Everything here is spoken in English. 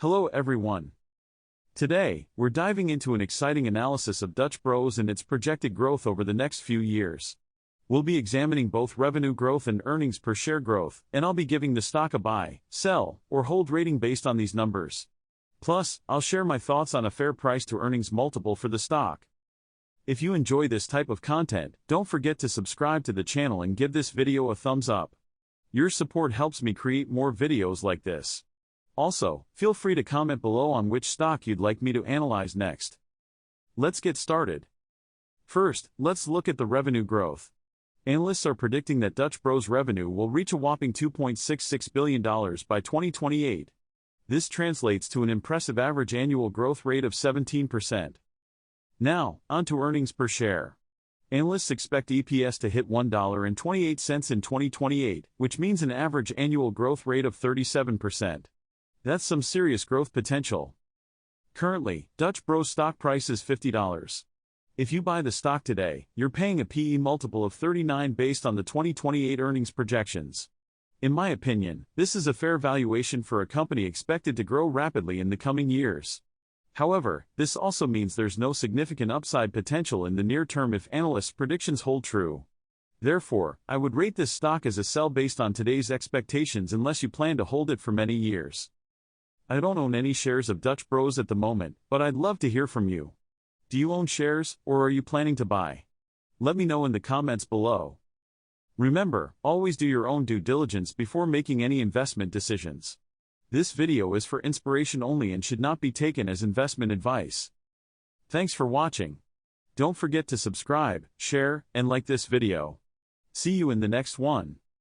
Hello everyone. Today, we're diving into an exciting analysis of Dutch Bros and its projected growth over the next few years. We'll be examining both revenue growth and earnings per share growth, and I'll be giving the stock a buy, sell, or hold rating based on these numbers. Plus, I'll share my thoughts on a fair price to earnings multiple for the stock. If you enjoy this type of content, don't forget to subscribe to the channel and give this video a thumbs up. Your support helps me create more videos like this. Also, feel free to comment below on which stock you'd like me to analyze next. Let's get started. First, let's look at the revenue growth. Analysts are predicting that Dutch Bros revenue will reach a whopping $2.66 billion by 2028. This translates to an impressive average annual growth rate of 17%. Now, on to earnings per share. Analysts expect EPS to hit $1.28 in 2028, which means an average annual growth rate of 37%. That's some serious growth potential. Currently, Dutch Bros stock price is $50. If you buy the stock today, you're paying a PE multiple of 39 based on the 2028 earnings projections. In my opinion, this is a fair valuation for a company expected to grow rapidly in the coming years. However, this also means there's no significant upside potential in the near term if analysts' predictions hold true. Therefore, I would rate this stock as a sell based on today's expectations unless you plan to hold it for many years. I don't own any shares of Dutch Bros at the moment, but I'd love to hear from you. Do you own shares, or are you planning to buy? Let me know in the comments below. Remember, always do your own due diligence before making any investment decisions. This video is for inspiration only and should not be taken as investment advice. Thanks for watching. Don't forget to subscribe, share, and like this video. See you in the next one.